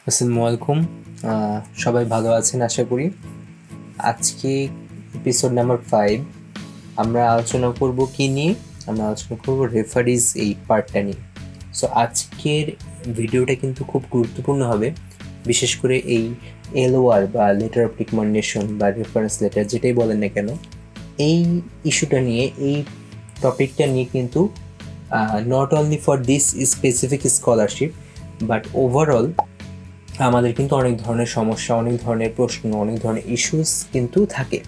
আসসালামু আলাইকুম। সবাই ভালো আছেন আশা করি। আজকে এপিসোড নাম্বার 5 আমরা আলোচনা করব কি নিয়ে? আমরা আলোচনা করব রেফারিজ এই পার্টটা নিয়ে। সো আজকের ভিডিওটা কিন্তু খুব গুরুত্বপূর্ণ হবে, বিশেষ করে এই এলওআর বা লেটার অফ রিকমেন্ডেশন বা রেফারেন্স লেটার যেটাই বলেন না কেন, এই ইস্যুটা নিয়ে, এই টপিকটা নিয়ে কিন্তু not only for this specific scholarship but overall আমাদের কিন্তু অনেক ধরনের সমস্যা, অনেক ধরনের প্রশ্ন, অনেক ধরনের ইস্যুস কিন্তু থাকে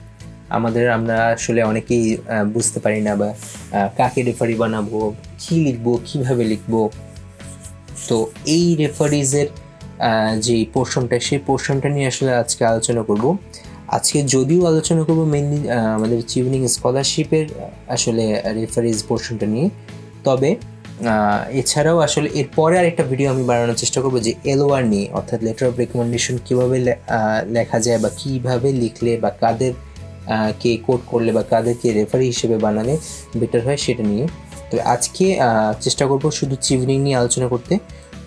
আমরা আসলে অনেকেই বুঝতে পারি না, বা কাকে রেফারি বানাবো, কি লিখবো, কিভাবে লিখবো। তো এই রেফারিজের যে পোর্শনটা, সেই পোর্শনটা নিয়ে আসলে আজকে আলোচনা করব। আজকে যদিও আলোচনা করব মেনলি আমাদের চিভনিং স্কলারশিপের আসলে রেফারিজ পোর্শনটা নিয়ে, তবে এছাড়াও আসলে এরপরে আরেকটা ভিডিও আমি বানানোর চেষ্টা করবো যে এলওআর নিয়ে, অর্থাৎ লেটার অফ রেকমেন্ডেশন কীভাবে লেখা যায় বা কীভাবে লিখলে বা কাদের কে কোড করলে বা কাদেরকে রেফারি হিসেবে বানালে বেটার হয় সেটা নিয়ে। তো আজকে চেষ্টা করব শুধু চিভনিং নিয়ে আলোচনা করতে।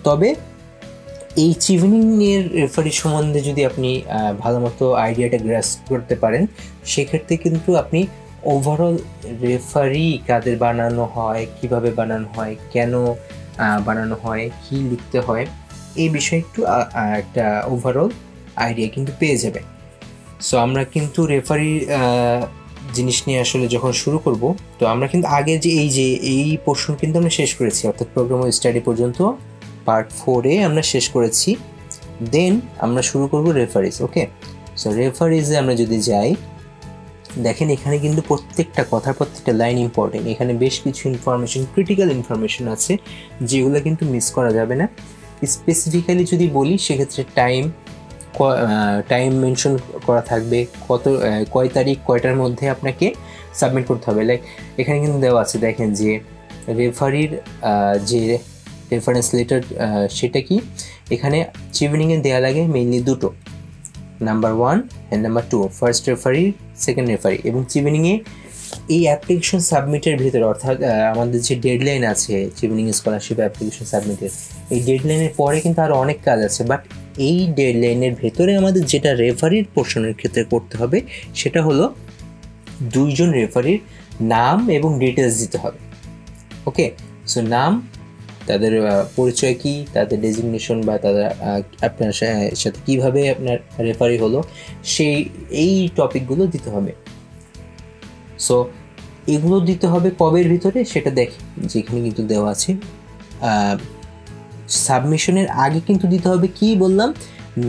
তবে এই চিভনিং এর রেফারি সম্বন্ধে যদি আপনি ভালো মতো আইডিয়াটা গ্রাস্প করতে পারেন, সেক্ষেত্রে কিন্তু আপনি ওভারঅল রেফারি কাদের বানানো হয়, কিভাবে বানানো হয়, কেন বানানো হয়, কি লিখতে হয়, এই বিষয়ে একটু একটা ওভারঅল আইডিয়া কিন্তু পেয়ে যাবে। সো আমরা কিন্তু রেফারি জিনিস নিয়ে আসলে যখন শুরু করব, তো আমরা কিন্তু আগে যে এই পোর্শন কিন্তু আমরা শেষ করেছি, অর্থাৎ প্রোগ্রাম স্টাডি পর্যন্ত পার্ট 4-এ আমরা শেষ করেছি। দেন আমরা শুরু করব রেফারিজ। ওকে, সো রেফারিজে আমরা যদি যাই, দেখেন এখানে কিন্তু প্রত্যেকটা কথা, প্রত্যেকটা লাইন ইম্পর্টেন্ট। এখানে বেশ কিছু ইনফরমেশন, ক্রিটিক্যাল ইনফরমেশন আছে যেগুলো কিন্তু মিস করা যাবে না। স্পেসিফিক্যালি যদি বলি, সেক্ষেত্রে টাইম মেনশন করা থাকবে, কয় তারিখ কয়টার মধ্যে আপনাকে সাবমিট করতে হবে। লাইক এখানে কিন্তু দেওয়া আছে, দেখেন যে রেফারির যে রেফারেন্স লেটার সেটা কি, এখানে চিভনিংয়ে দেওয়া লাগে মেইনলি দুটো, number 1 and number 2, first referee, second referee. এবং চিভনিংয়ে এই অ্যাপ্লিকেশন সাবমিটের ভিতরে, অর্থাৎ আমাদের যে ডেডলাইন আছে চিভনিং স্কলারশিপ অ্যাপ্লিকেশন সাবমিটের, এই ডেডলাইনের পরে কিন্তু আরও অনেক কাজ আছে, বাট এই ডেডলাইনের ভেতরে আমাদের যেটা রেফারির পোর্শনের ক্ষেত্রে করতে হবে, সেটা হলো দুইজন রেফারির নাম এবং ডিটেলস দিতে হবে। ওকে, সো নাম, তাদের পরিচয় কি, তাদের ডেজিগনেশন বা তাদের আপনার সাথে কীভাবে আপনার রেফারি হলো, এই টপিকগুলো দিতে হবে। সো এগুলো দিতে হবে কবের ভিতরে সেটা দেখি, যেখানে কিন্তু দেওয়া আছে সাবমিশনের আগে কিন্তু দিতে হবে, কি বললাম,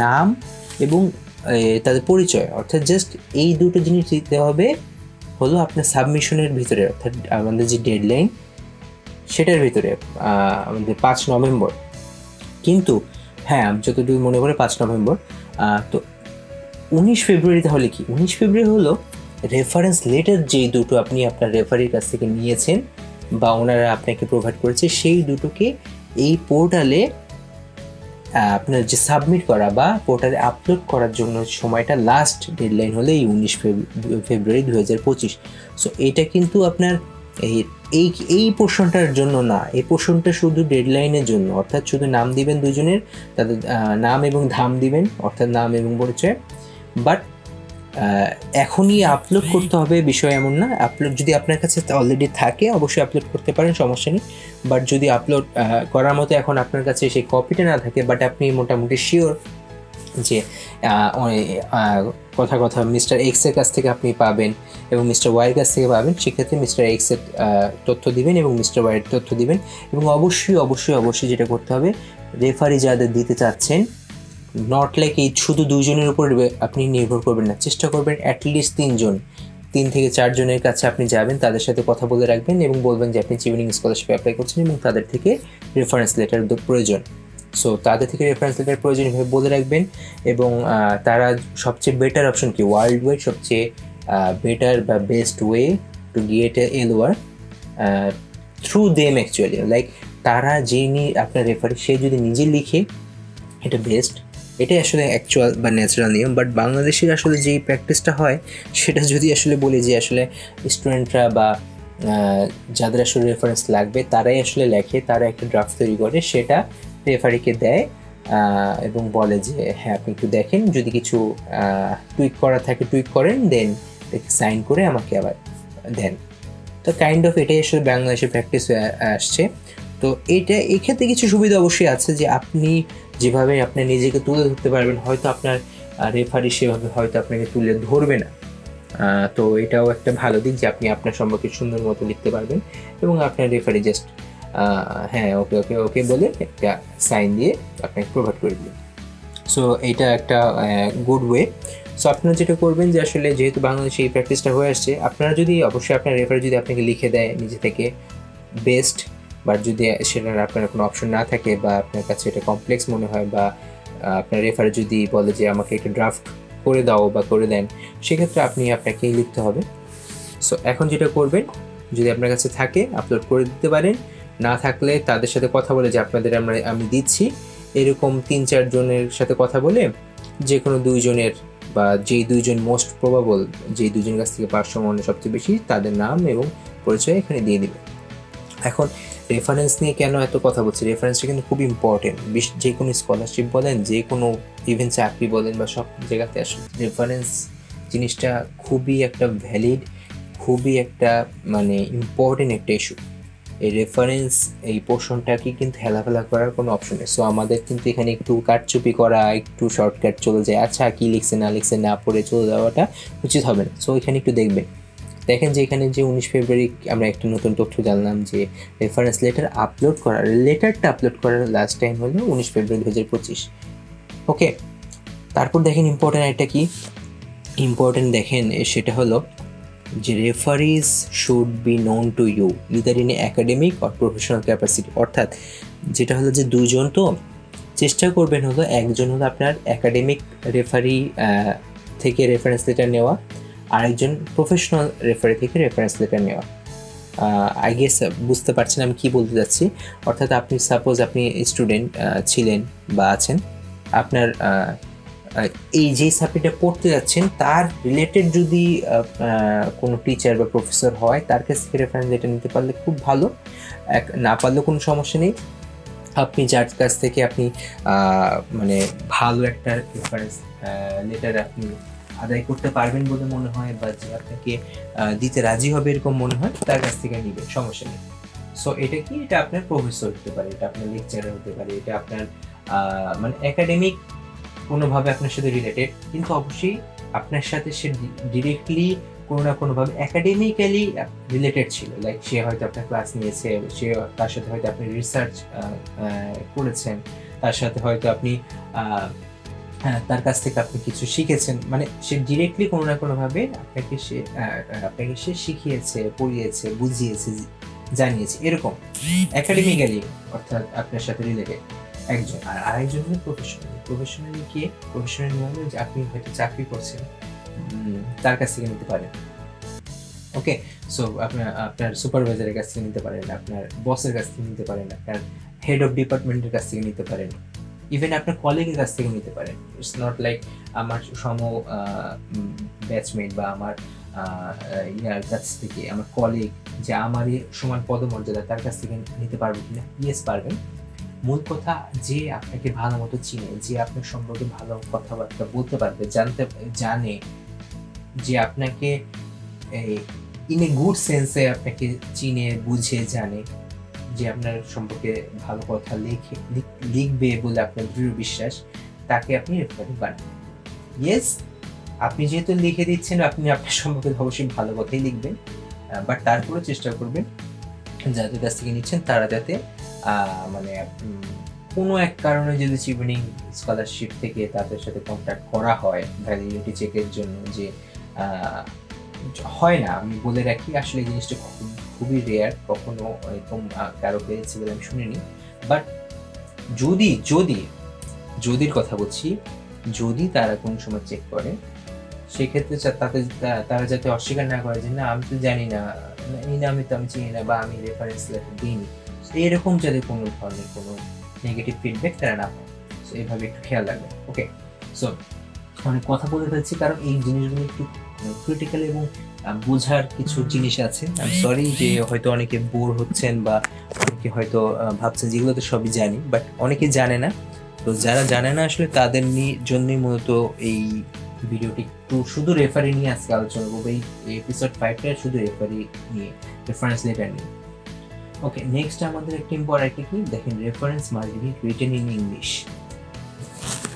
নাম এবং তাদের পরিচয়, অর্থাৎ জাস্ট এই দুটো জিনিস দিতে হবে হলো আপনার সাবমিশনের ভিতরে, অর্থাৎ আমাদের যে ডেডলাইন সেটার ভিতরে, আমাদের 5 নভেম্বর। কিন্তু হ্যাঁ, যতটুকু মনে করে 5 নভেম্বর। তো 19 ফেব্রুয়ারি তাহলে কি, 19 ফেব্রুয়ারি হলো রেফারেন্স লেটার যেই দুটো আপনি আপনার রেফারির কাছ থেকে নিয়েছেন বা ওনারা আপনাকে প্রোভাইড করেছে, সেই দুটোকে এই পোর্টালে আপনার যে সাবমিট করা বা পোর্টালে আপলোড করার জন্য সময়টা, লাস্ট ডেডলাইন হলে এই 19 ফেব্রুয়ারি 2025। সো এটা কিন্তু আপনার এই পোর্শনটার জন্য না, এই পোর্শনটা শুধু ডেডলাইনের জন্য, অর্থাৎ শুধু নাম দিবেন দুজনের, তাদের নাম এবং ধাম দিবেন, অর্থাৎ নাম এবং পরিচয়। বাট এখনই আপলোড করতে হবে বিষয় এমন না। আপলোড যদি আপনার কাছে অলরেডি থাকে, অবশ্যই আপলোড করতে পারেন, সমস্যা নেই। বাট যদি আপলোড করার মতো এখন আপনার কাছে সেই কপিটা না থাকে, বাট আপনি মোটামুটি শিওর যে কথা মিস্টার এক্সের কাছ থেকে আপনি পাবেন এবং মিস্টার ওয়াইয়ের কাছ থেকে পাবেন, সেক্ষেত্রে মিস্টার এক্সের তথ্য দিবেন এবং মিস্টার ওয়াইয়ের তথ্য দিবেন। এবং অবশ্যই যেটা করতে হবে, রেফারি যাদের দিতে চাচ্ছেন, নট লাইক এই শুধু দুইজনের উপর আপনি নির্ভর করবেন না, চেষ্টা করবেন অ্যাটলিস্ট 3 থেকে 4 জনের কাছে আপনি যাবেন, তাদের সাথে কথা বলে রাখবেন এবং বলবেন যে আপনি চিভনিং স্কলারশিপ অ্যাপ্লাই করছেন এবং তাদের থেকে রেফারেন্স লেটার প্রয়োজন। সো তাদের থেকে রেফারেন্স লেটার প্রয়োজন এভাবে বলে রাখবেন। এবং তারা সবচেয়ে বেটার অপশন কি, ওয়ার্ল্ড ওয়াইড সবচেয়ে বেটার বা best way to get LOR through them actually, like তারা যিনি আপনার রেফারি, সে যদি নিজে লিখে, এটা বেস্ট। এটাই আসলে অ্যাকচুয়াল বা ন্যাচারাল নিয়ম। বাট বাংলাদেশের আসলে যেই প্র্যাকটিসটা হয়, সেটা যদি আসলে বলি যে আসলে স্টুডেন্টরা বা যাদের আসলে রেফারেন্স লাগবে তারাই আসলে লেখে, তারা একটা ড্রাফট তৈরি করে, সেটা রেফারিকে দেয়, এবং বলে যে হ্যাঁ আপনি একটু দেখেন, যদি কিছু টুইক করা থাকে টুইক করেন, দেন সাইন করে আমাকে আবার দেন। তো কাইন্ড অফ এটাই আসলে বাংলাদেশে প্র্যাকটিস হয়ে আসছে। তো এইটা এই ক্ষেত্রে কিছু সুবিধা অবশ্যই আছে, যে আপনি যেভাবে আপনি নিজেকে তুলে ধরতে পারবেন, হয়তো আপনার রেফারি সেভাবে হয়তো আপনাকে তুলে ধরবে না। তো এটাও একটা ভালো দিক যে আপনি আপনার সম্পর্কে সুন্দর মতো লিখতে পারবেন, এবং আপনার রেফারি জাস্ট হ্যাঁ ওকে ওকে ওকে বলে একটা সাইন দিয়ে আপনাকে প্রোভাইড করে দিবেন। সো এইটা একটা গুড ওয়ে। সো আপনারা যেটা করবেন যে আসলে যেহেতু বাংলাদেশে এই প্র্যাকটিসটা হয়ে আসছে, আপনারা যদি অবশ্যই আপনার রেফারি যদি আপনাকে লিখে দেয় নিজে থেকে বেস্ট, বাট যদি সেটার আপনার কোনো অপশন না থাকে বা আপনার কাছে এটা কমপ্লেক্স মনে হয়, বা আপনার রেফারি যদি বলে যে আমাকে একটা ড্রাফট করে দাও বা করে দেন, সেক্ষেত্রে আপনাকেই লিখতে হবে। সো এখন যেটা করবেন, যদি আপনার কাছে থাকে আপলোড করে দিতে পারেন, না থাকলে তাদের সাথে কথা বলে যে আপনাদের আমি দিচ্ছি, এরকম 3-4 জনের সাথে কথা বলে যে কোনো 2 জনের, বা যেই 2 জন মোস্ট প্রবাবল, যেই 2 জনের কাছ থেকে পাওয়ার সম্ভাবনা সবচেয়ে বেশি, তাদের নাম এবং পরিচয় এখানে দিয়ে দিবে। এখন রেফারেন্স নিয়ে কেন এত কথা বলছি, রেফারেন্সটা কিন্তু খুব ইম্পর্টেন্ট। যে কোনো স্কলারশিপ বলেন, যে কোনো ইভেন চাকরি বলেন, বা সব জায়গাতে আসলে রেফারেন্স জিনিসটা খুবই একটা ভ্যালিড, খুবই একটা মানে ইম্পর্টেন্ট একটা ইস্যু। এই রেফারেন্স এই পোর্শনটাকে কিন্তু হেলাফেলা করার কোনো অপশন নেই। সো আমাদের কিন্তু এখানে একটু কাটচুপি করা, একটু শর্টকাট চলে যায়, আচ্ছা কী লিখছে না পড়ে চলে যাওয়াটা উচিত হবে না। সো এখানে একটু দেখেন যে এখানে যে 19 ফেব্রুয়ারি আমরা একটা নতুন তথ্য জানলাম যে রেফারেন্স লেটারটা আপলোড করার লাস্ট টাইম হলো 19 ফেব্রুয়ারি 2025। ওকে, তারপর দেখেন ইম্পর্টেন্ট দেখেন সেটা হলো যে referees should be known to you either in academic or professional capacity. অর্থাৎ যেটা হলো যে 2 জন, তো চেষ্টা করবেন হলো একজন হলো আপনার একাডেমিক রেফারি থেকে রেফারেন্স লেটার নেওয়া, আরেকজন প্রফেশনাল রেফারি থেকে রেফারেন্স লেটার নেওয়া। আই গেস বুঝতে পারছেন আমি কি বলতে যাচ্ছি। অর্থাৎ আপনি সাপোজ আপনি স্টুডেন্ট ছিলেন বা আছেন, আপনার এই যে সাবজেক্টটা পড়তে যাচ্ছেন তার রিলেটেড যদি কোনো টিচার বা প্রফেসর হয়, তার কাছ থেকে রেফারেন্স লেটার নিতে পারলে খুব ভালো। না পারলেও কোনো সমস্যা নেই, আপনি যার কাছ থেকে আপনি মানে ভালো একটা রেফারেন্স লেটার আপনি আদায় করতে পারবেন বলে মনে হয়, বা যে আপনাকে দিতে রাজি হবে এরকম মনে হয়, তার কাছ থেকে নেবেন, সমস্যা নেই। সো এটা আপনার প্রফেসর হতে পারে, এটা আপনার লেকচারার হতে পারে, এটা আপনার মানে একাডেমিক কোনোভাবে আপনার সাথে রিলেটেড, কিন্তু অবশ্যই আপনার সাথে সে ডিরেক্টলি কোনো না কোনোভাবে একাডেমিক্যালি রিলেটেড ছিল। লাইক সে হয়তো আপনার ক্লাস নিয়েছে, তার সাথে হয়তো আপনি রিসার্চ করেছেন, তার সাথে হয়তো আপনি তার কাছ থেকে আপনি কিছু শিখেছেন, মানে সে ডিরেক্টলি কোনো না কোনোভাবে আপনাকে সে শিখিয়েছে, পড়িয়েছে, বুঝিয়েছে, জানিয়েছে, এরকম একাডেমিক্যালি অর্থাৎ আপনার সাথে রিলেটেড একজন। আর আরেকজন হলো প্রফেশনালি কে? প্রফেশনাল মানে যে আপনি হয়তো চাকরি করছেন, তার কাছ থেকে নিতে পারেন। ওকে, সো আপনার সুপারভাইজারের কাছ থেকে নিতে পারেন, আপনার বসের কাছ থেকে নিতে পারেন, আপনার হেড অফ ডিপার্টমেন্টের কাছ থেকে নিতে পারেন, ইভেন আপনার কলিগের কাছ থেকে নিতে পারেন। ইটস নট লাইক আমার ব্যাচমেট বা আমার ইয়ার কাছ থেকে, আমার কলিগ যে আমারই সমান পদমর্যাদা, তার কাছ থেকে নিতে পারবেন কিনা? ইয়েস পারবেন। মূল কথা যে আপনাকে ভালো মতো চিনে, যে আপনার সম্পর্কে ভালো কথাবার্তা বলতে পারবে, জানে, যে আপনাকে ইন এ গুড সেন্সে আপনাকে চিনে বুঝে জানে, যে আপনার সম্পর্কে ভালো কথা লিখবে বলে আপনার দৃঢ় বিশ্বাস, তাকে আপনি রেফারি বানান। ইয়েস, আপনি যেহেতু লিখে দিচ্ছেন, আপনি আপনার সম্পর্কে অবশ্যই ভালো কথাই লিখবেন, বাট তারপরে চেষ্টা করবেন যাদের কাছ থেকে নিচ্ছেন তারা যাতে মানে কোনো এক কারণে যদি চিভেনিং স্কলারশিপ থেকে তাদের সাথে কন্ট্যাক্ট করা হয় ভ্যালিডিটি চেকের জন্য, যে হয় না, আমি বলে রাখি আসলে এই জিনিসটা খুবই রেয়ার, কখনো এরকম কারো পেয়েছি বলে আমি শুনিনি। বাট যদির কথা বলছি, যদি তারা কোনো সময় চেক করে, সেক্ষেত্রে তারা যাতে অস্বীকার না করে যে না আমি তো জানি না, এই নামে তো আমি চিনি না, বা আমি রেফারেন্স লেটার দিইনি, এরকম যাতে কোনো ধরনের কোনো নেগেটিভ ফিডব্যাক তারা না পায়। সো এইভাবে একটু খেয়াল রাখবেন। ওকে, সো অনেক কথা বলে ফেলছি, কারণ এই জিনিসগুলো একটু ক্রিটিক্যাল এবং বোঝার কিছু জিনিস আছে। আমি সরি যে হয়তো অনেকে বোর হচ্ছেন, বা অনেকে হয়তো ভাবছেন যেগুলো তো সবই জানি, বাট অনেকে জানে না। তো যারা জানে না আসলে তাদের জন্যই মূলত এই ভিডিওটি একটু শুধু রেফারি নিয়ে আজকে আলোচনা করবো। এই এপিসোড 5টা শুধু রেফারি নিয়ে, রেফারেন্স লেটার নিয়ে। ওকে, নেক্সট আমাদের একটা ইম্পর্টেন্ট কি দেখেন, reference must be written in English.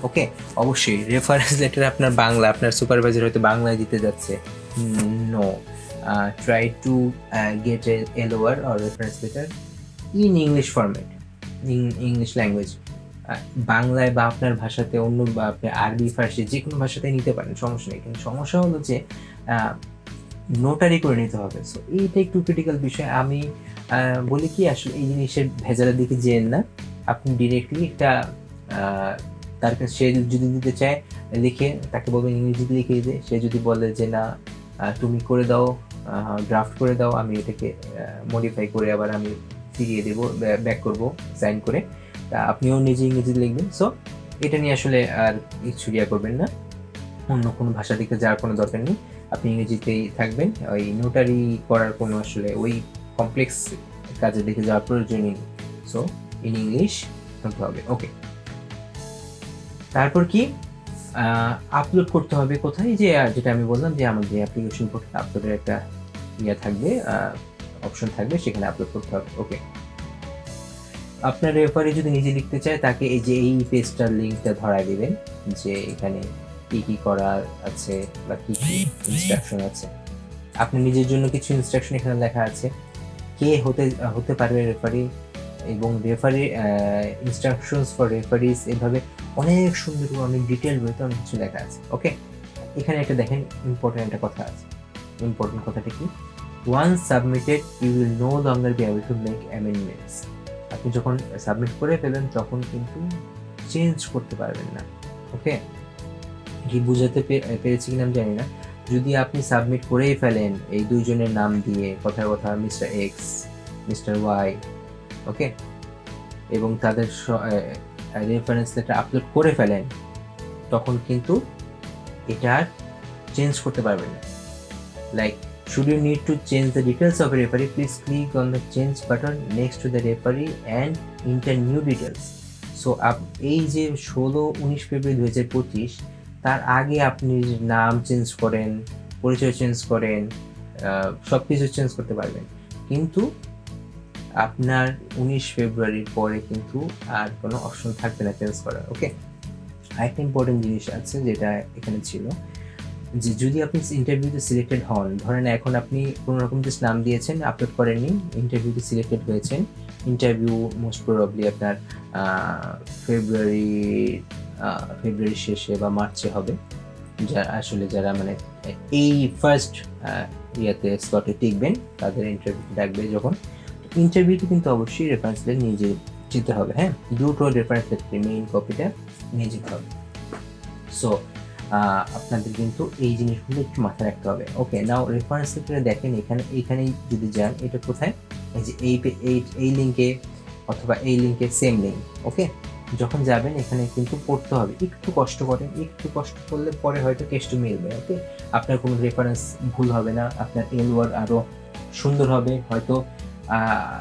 Okay, অবশ্যই রেফারেন্স লেটার আপনার বাংলা, আপনার সুপারভাইজার হয়তো বাংলায় দিতে যাচ্ছে, no, try to get a LOR or reference letter in English format, in English language. বাংলায় বা আপনার ভাষাতে, অন্য বা আপনি আরবি ফার্সি যে কোনো ভাষাতে নিতে পারেন, সমস্যা নেই। কিন্তু সমস্যা হলো যে নোটারি করে নিতে হবে। সো এইটা একটু ক্রিটিক্যাল বিষয়। আমি বলি কি, আসলে এই জিনিসের ভেজালের দিকে যেন না, আপনি ডিরেক্টলি একটা তার কাছে, সে যদি দিতে চায় লিখে, তাকে বলবেন ইংরেজিতে লিখে দিতে। সে যদি বলে যে না তুমি করে দাও, ড্রাফট করে দাও, আমি এটাকে মডিফাই করে আবার আমি ফিরিয়ে দেবো, ব্যাক করবো সাইন করে, আপনিও নিজে ইংরেজিতে লিখবেন। সো এটা নিয়ে আসলে আর কিছু করবেন না, অন্য কোনো ভাষা দিকে যাওয়ার কোনো দরকার নেই, আপনি ইংরেজিতেই থাকবেন। ওই নোটারি করার কোনো আসলে ওই কমপ্লেক্স কাজের দিকে যাওয়ার প্রয়োজনই নেই। সো ইন ইংলিশ হতে হবে। ওকে, তারপর কি আপলোড করতে হবে কোথায়, যে যেটা আমি বললাম যে আমাদের অ্যাপ্লিকেশন পোর্টালে আপলোডের একটা থাকবে, অপশন থাকবে, সেখানে আপলোড করতে হবে। ওকে, আপনার রেফারি যদি নিজে লিখতে চায়, তাকে এই যে এই পেজটার লিঙ্কটা ধরায় দিবেন, যে এখানে কি কি করার আছে বা কি কি ইনস্ট্রাকশন আছে। আপনি নিজের জন্য কিছু ইনস্ট্রাকশন এখানে লেখা আছে, কে হতে পারবে রেফারি, এবং রেফারি ইনস্ট্রাকশনস ফর রেফারিজ, এভাবে অনেক সুন্দর, অনেক ডিটেল বইতে অনেক কিছু লেখা আছে। ওকে, এখানে একটা দেখেন ইম্পর্টেন্ট একটা কথা আছে। ইম্পর্টেন্ট কথাটা কি, once submitted you will no longer be able to make amendments. আপনি যখন সাবমিট করে ফেলেন তখন কিন্তু চেঞ্জ করতে পারবেন না। ওকে, কি বুঝাতে পেরেছি কিনা আমি জানি না। যদি আপনি সাবমিট করেই ফেলেন এই দুইজনের নাম দিয়ে, কথার কথা মিস্টার এক্স, মিস্টার ওয়াই, ওকে, এবং তাদের রেফারেন্স লেটার আপলোড করে ফেলেন, তখন কিন্তু এটা আর চেঞ্জ করতে পারবেন না। Like, should you need to change the details of a referee, please click on the change button next to the referee and enter new details. So এই যে 16-19 ফেব্রুয়ারি 2025, তার আগে আপনি নাম চেঞ্জ করেন, পরিচয় চেঞ্জ করেন, সব কিছু চেঞ্জ করতে পারবেন, কিন্তু আপনার 19 ফেব্রুয়ারির পরে কিন্তু আর কোনো অপশন থাকবে না চেঞ্জ করার। ওকে, আরেকটা ইম্পর্টেন্ট জিনিস আছে যেটা এখানে ছিল, যে যদি আপনি ইন্টারভিউতে সিলেক্টেড হন, ধরেন এখন আপনি কোনো রকম জাস্ট নাম দিয়েছেন, আপলোড করেননি, ইন্টারভিউতে সিলেক্টেড হয়েছেন, ইন্টারভিউ মোস্ট প্রবাবলি আপনার ফেব্রুয়ারি শেষে বা মার্চে হবে, যারা মানে এই ফার্স্ট স্লটে টিকবেন, তাদের ইন্টারভিউ ডাকবে যখন। ইন্টারভিউতে কিন্তু অবশ্যই রেফারেন্স লেটার নিয়ে যেতে হবে। হ্যাঁ, দুটো রেফারেন্স লেটার মেইন কপিটা নিয়ে যেতে হবে। সো আপনাদের কিন্তু এই জিনিসগুলো একটু মাথায় রাখতে হবে। ওকে, নাও রেফারেন্স লেটারে দেখেন, এইখানেই যদি যান, এটা কোথায়, এই যে এই লিঙ্কে অথবা এই লিঙ্কে, সেম লিঙ্ক। ওকে, যখন যাবেন এখানে কিন্তু পড়তে হবে, একটু কষ্ট করেন, একটু কষ্ট করলে পরে হয়তো কেসটা মিলবে। ওকে, আপনার কোনো রেফারেন্স ভুল হবে না, আপনার LOR আরও সুন্দর হবে। হয়তো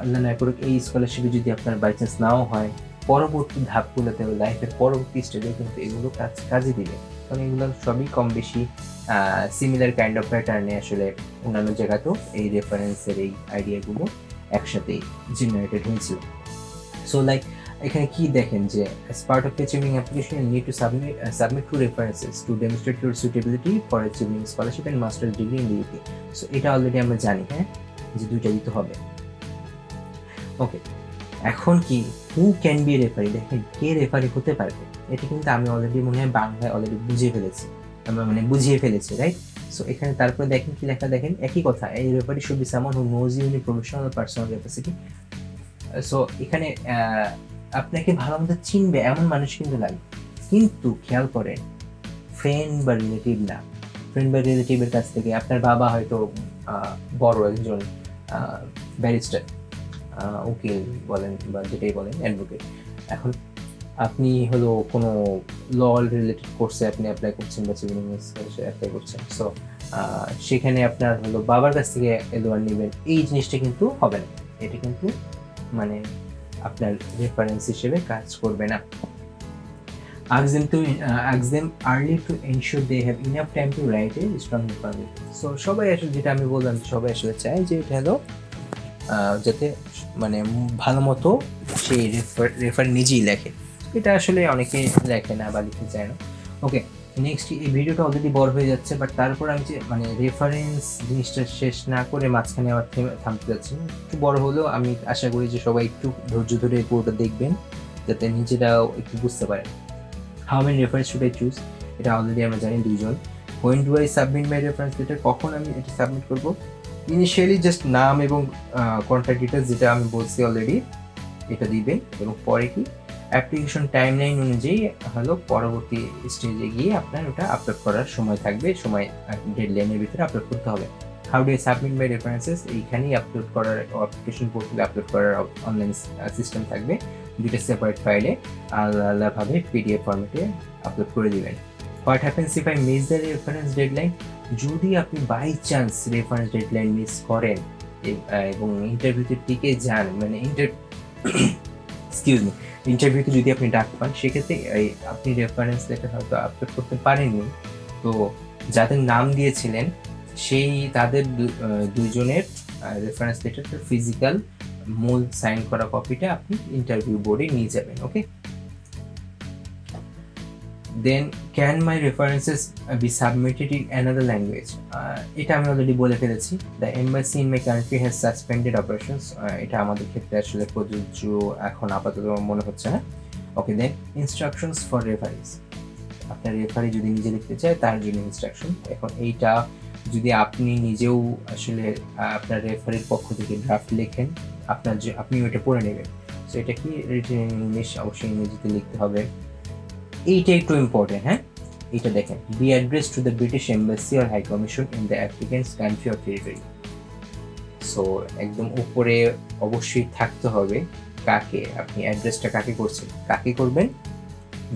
আল্লাহ না করুক এই স্কলারশিপে যদি আপনার বাই চান্স নাও হয়, পরবর্তী ধাপগুলোতে, লাইফের পরবর্তী স্টেজে কিন্তু এগুলো কাজে দিবে, কারণ এগুলো সবই কম বেশি সিমিলার কাইন্ড অফ প্যাটার্নে আসলে অন্যান্য জায়গাতেও এই রেফারেন্সের এই আইডিয়াগুলো একসাথেই জেনারেটেড হয়েছিল। সো লাইক, এখানে কি দেখেন যে as part of achieving application you need to submit two references to demonstrate your suitability for achieving scholarship and master's degree in the UK. So এটা অলরেডি আমরা জানি, হ্যাঁ, যে দুইটা দিতে হবে। ওকে, এখন কি হু ক্যান বি রেফারি, দেখেন কে রেফারি হতে পারবে, এটা কিন্তু আমি অলরেডি মনে হয় বাংলায় অলরেডি বুঝিয়ে ফেলেছি, রাইট? সো এখানে তারপরে দেখেন কি লেখা, দেখেন একই কথা, এই referee should be someone who knows you in professional personal capacity. So এখানে আপনাকে ভালো মতো চিনবে এমন মানুষ কিন্তু লাগে, কিন্তু খেয়াল করেন ফ্রেন্ড বা রিলেটিভ না। ফ্রেন্ড বা রিলেটিভের কাছ থেকে, আপনার বাবা হয়তো বড় একজন ব্যারিস্টার, উকিল বলেন বা যেটাই বলেন, অ্যাডভোকেট, এখন আপনি হলো কোনো ল রিলেটেড কোর্সে আপনি অ্যাপ্লাই করছেন বা সিভিল ইঞ্জিনিয়ারিং অ্যাপ্লাই করছেন, সো সেখানে আপনার হলো বাবার কাছ থেকে LOR নেবেন, এই জিনিসটা কিন্তু হবে না, এটা কিন্তু মানে আপনার রেফারেন্স হিসেবে কাজ করবে না। ask them early to ensure they have enough time to write a strong information. So সবাই আসলে যেটা আমি বললাম সবাই আসলে চায় যে এটা হলো যাতে মানে ভালো মতো সেই রেফার নিজেই লেখে, এটা আসলে অনেকে লেখে না বা লিখতে চায় না। ওকে, নেক্সট এই ভিডিওটা অলরেডি বড় হয়ে যাচ্ছে, বাট তারপর আমি যে মানে রেফারেন্স জিনিসটা শেষ না করে মাঝখানে আবার থামতে যাচ্ছি। একটু বড় হলেও আমি আশা করি যে সবাই একটু ধৈর্য ধরে পুরোটা দেখবেন যাতে নিজেরাও একটু বুঝতে পারেন। How many reference should I choose, এটা অলরেডি আমরা জানি 2জন। When do I submit my reference letter, কখন আমি এটা সাবমিট করবো? ইনিশিয়ালি জাস্ট নাম এবং কন্ট্যাক্ট ডিটেলস যেটা আমি বলছি অলরেডি এটা দিবেন, এবং পরে কি অ্যাপ্লিকেশন টাইমলাইন অনুযায়ী হলো পরবর্তী স্টেজে গিয়ে আপনার ওটা আপলোড করার সময় থাকবে, সময় ডেডলাইনের ভিতরে আপলোড করতে হবে। How do I submit my references, এইখানেই আপলোড করার অ্যাপ্লিকেশন পোর্টালে আপলোড করার অনলাইন সিস্টেম থাকবে, দুইটা সেপারেট ফাইলে আলাদা আলাদাভাবে পিডিএফ ফরম্যাটে আপলোড করে দিবেন। What happens if I miss the reference deadline, যদি আপনি by chance reference deadline miss করেন এবং ইন্টারভিউতে টিকে যান, মানে ইন্টারভিউতে যদি আপনি ডাক পান, সেক্ষেত্রে আপনি রেফারেন্স লেটার হয়তো আপলোড করতে পারেননি, তো যাদের নাম দিয়েছিলেন সেই তাদের 2জনের রেফারেন্স লেটারটা ফিজিক্যাল মূল সাইন করা কপিটা আপনি ইন্টারভিউ বোর্ডে নিয়ে যাবেন। Okay, then can my references be submitted in another language, এটা আমি অলরেডি বলে ফেলেছি। The embassy in my country has suspended operations, এটা আমাদের ক্ষেত্রে আসলে প্রযোজ্য এখন আপাতত মনে হচ্ছে না। ওকে, দেন ইনস্ট্রাকশনস ফর রেফারিজ, আপনার রেফারি যদি নিজে লিখতে চায় তার জন্য ইনস্ট্রাকশন। এখন এইটা যদি আপনি নিজেও আসলে আপনার রেফারির পক্ষ থেকে ড্রাফট লেখেন, আপনি ওইটা পড়ে নেবেন। সো এটা কি রিটেন ইন ইংলিশ, অবশ্যই ইংরেজিতে লিখতে হবে। এইটা একটু ইম্পর্টেন্ট, হ্যাঁ, এটা দেখেন, be address to the British embassy or high commission in the applicant's country or territory. So একদম উপরে অবশ্যই থাকতে হবে কাকে আপনি অ্যাড্রেসটা কাকে করছেন, কাকে করবেন,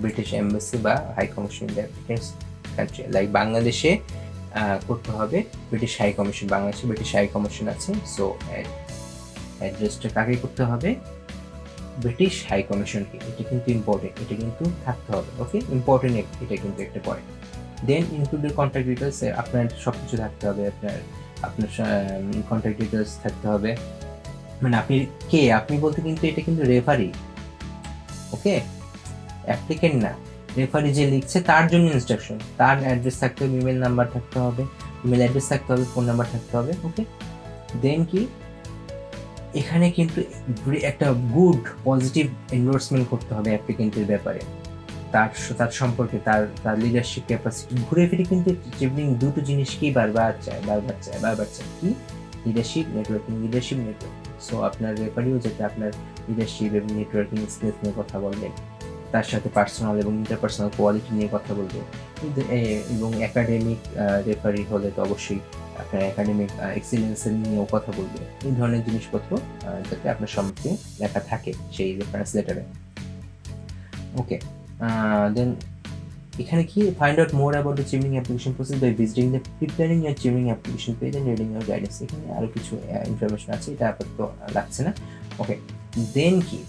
ব্রিটিশ এম্বাসি বা high commission in the applicant's country. Like বাংলাদেশে করতে হবে ব্রিটিশ হাই কমিশন, বাংলাদেশে ব্রিটিশ হাই কমিশন আছে, সো অ্যাড্রেসটা কাকে করতে হবে, ব্রিটিশ হাই কমিশনকে। এটা কিন্তু ইম্পর্টেন্ট, এটা কিন্তু থাকতে হবে। ওকে, ইম্পর্টেন্ট এটা কিন্তু একটা পয়েন্ট। দেন ইনক্লুডেড কন্ট্যাক্ট ডিটেলস, আপনার সব কিছু থাকতে হবে, আপনার কন্ট্যাক্ট ডিটেলস থাকতে হবে, মানে আপনি কে, আপনি বলতে কিন্তু এটা কিন্তু রেফারি, ওকে, অ্যাপ্লিকেন্ট না। রেফারি যে লিখছে তার জন্য ইনস্ট্রাকশন, তার অ্যাড্রেস থাকতে হবে, ইমেল নাম্বার থাকতে হবে, ইমেল অ্যাড্রেস থাকতে হবে, ফোন নাম্বার থাকতে হবে। ওকে, দেন কি এখানে কিন্তু একটা গুড পজিটিভ এন্ডোর্সমেন্ট করতে হবে অ্যাপ্লিকেন্টের ব্যাপারে, তার সম্পর্কে, তার লিডারশিপ ক্যাপাসিটি। ঘুরে ফিরে কিন্তু ট্রেভেলিং দুটো জিনিসকেই বারবার চায় কি, leadership networking, leadership networking. So আপনার রেফারিও যাতে আপনার লিডারশিপ এবং নেটওয়ার্কিং স্কিলস নিয়ে কথা বলবেন, তার সাথে পার্সোনাল এবং ইন্টারপার্সোনাল কোয়ালিটি নিয়ে কথা বলবে, এবং একাডেমিক রেফারি হলে তো অবশ্যই আপনার একাডেমিক এক্সিলেন্সের নিয়েও কথা বলবে। এই ধরনের জিনিসপত্র যাতে আপনার সম্মুখে লেখা থাকে সেই রেফারেন্স লেটারে। ওকে, দেন এখানে কি find out more about the Chevening application process by visiting the preparing your Chevening application page and reading your guidance. এখানে আরও কিছু ইনফরমেশন আছে, এটা আপাতত লাগছে না। ওকে, দেন কি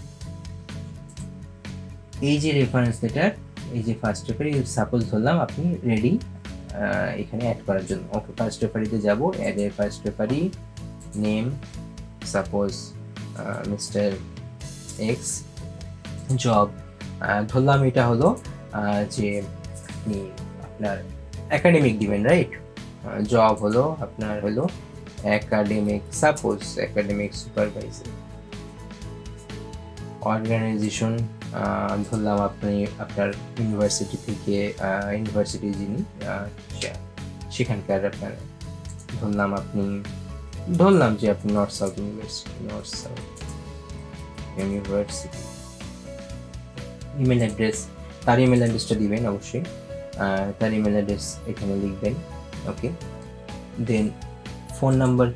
এই যে রেফারেন্স লেটার, এই যে ফার্স্ট রেফারি, সাপোজ ধরলাম আপনি রেডি এখানে অ্যাড করার জন্য। ওকে, ফার্স্ট রেফারিতে যাব, add a first referee name, suppose mister X, job ধরলাম এটা হলো যে আপনি আপনার একাডেমিক দিবেন, রাইট, জব হলো আপনার হলো academic, suppose academic supervisor. Organisation ধরলাম আপনি আপনার ইউনিভার্সিটি থেকে, ইউনিভার্সিটি যিনি সেখানকার আপনার ধরলাম যে আপনি north south university. Email address, তার ইমেল অ্যাড্রেসটা দিবেন অবশ্যই, তার ইমেল অ্যাড্রেস এখানে লিখবেন। ওকে, দেন ফোন নাম্বার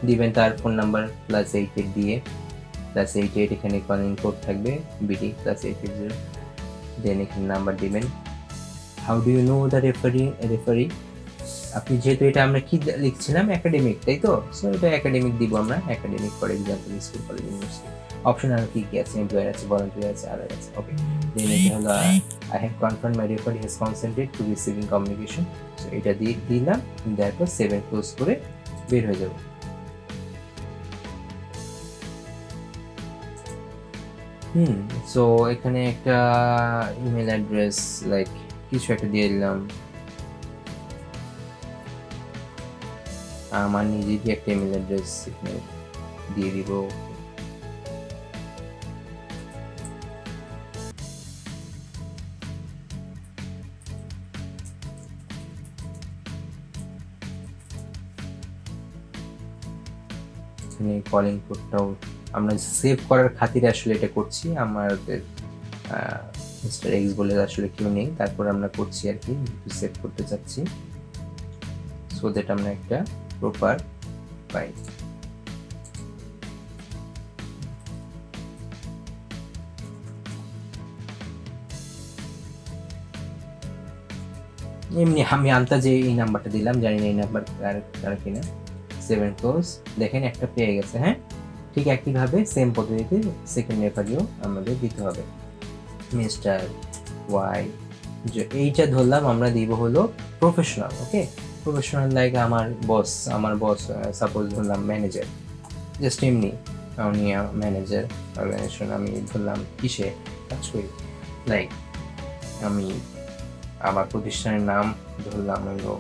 দিবেন, তার ফোন নাম্বার +88 দিয়ে, +88 এখানে কলিং কোড থাকবে বিডি +880, দেন এখানে নাম্বার দিবেন। How do you know the referee, আপনি যেহেতু এটা আমরা কি লিখছিলাম একাডেমিক, তাই তো, সো এটা একাডেমিক দিব আমরা, academic for example school college university. Option আর কি আছে, এমপ্লয়ার আছে, ভলান্টিয়ার আছে, আদার আছে। ওকে, দেন এটা হলো I have confirmed my referee has consented to receiving communication. So এটা দিলাম, তারপর সেভ এন্ড ক্লোজ করে বের হয়ে যাব। সো এখানে একটা ইমেল অ্যাড্রেস লাইক কিছু একটা দিয়ে দিলাম, আমার নিজেরই একটা ইমেল অ্যাড্রেস এখানে দিয়ে দিব। এখানে কলিং কোডটাও আমরা সেভ করার খাতিরে আসলে এটা করছি, আমাদের মিস্টার এক্স বলে আসলে কেউ নেই, তারপর আমরা করছি আর কি, সেভ করতে চাচ্ছি সো দ্যাট আমরা একটা প্রপার পাই। এমনি আমি আন্দাজে এই নাম্বারটা দিলাম, জানি না এই নাম্বার কার কিনা। সেভেন ক্লোজ, দেখেন একটা পেয়ে গেছে। হ্যাঁ, ঠিক একইভাবে সেম পদ্ধতিতে সেকেন্ড রেফারিও আমাদের দিতে হবে। মিস্টার ওয়াই, যে এইটা ধরলাম আমরা দিব হলো প্রফেশনাল। ওকে, প্রফেশনাল লাইক আমার বস সাপোজ ধরলাম ম্যানেজার, জাস্ট এমনি উনি ম্যানেজার অর্গানাইজেশন, আমি ধরলাম কিসে কাজ করি, লাইক আমি আমার প্রতিষ্ঠানের নাম ধরলাম হলো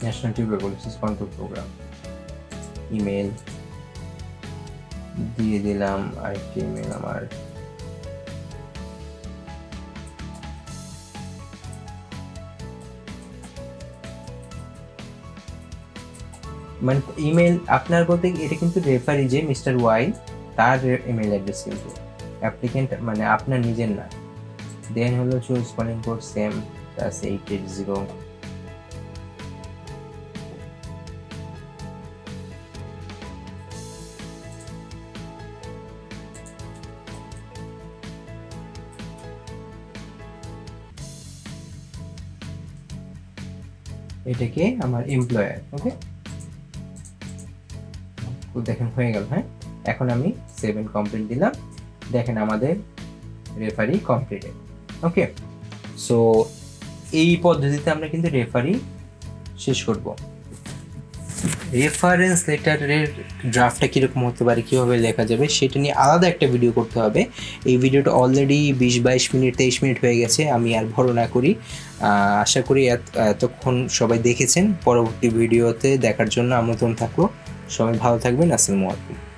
national tuberculosis control programme. Email দিয়ে দিলাম, আরেকটি ইমেল আমার মানে ইমেল আপনার বলতে এটা কিন্তু রেফারি যে মিস্টার ওয়াই তার ইমেল অ্যাড্রেস, কিন্তু অ্যাপ্লিকেন্ট মানে আপনার নিজের না। দেন হলো চুজ কলিং কোড সেম +880। এটাকে আমার এমপ্লয়ার। ওকে, দেখেন হয়ে গেল। হ্যাঁ, এখন আমি সেভ এন্ড কমপ্লিট দিলাম, দেখেন আমাদের রেফারি কমপ্লিটেড। ওকে, সো এই পদ্ধতিতে আমরা কিন্তু রেফারি শেষ করব। রেফারেন্স লেটারের ড্রাফটটা কীরকম হতে পারে, কীভাবে লেখা যাবে সেটা নিয়ে আলাদা একটা ভিডিও করতে হবে। এই ভিডিওটা অলরেডি 20-22 মিনিট 23 মিনিট হয়ে গেছে, আমি আর বড় না করি। আশা করি এতক্ষণ সবাই দেখেছেন। পরবর্তী ভিডিওতে দেখার জন্য আমন্ত্রণ থাকলো। সবাই ভালো থাকবেন। আসসালামু আলাইকুম।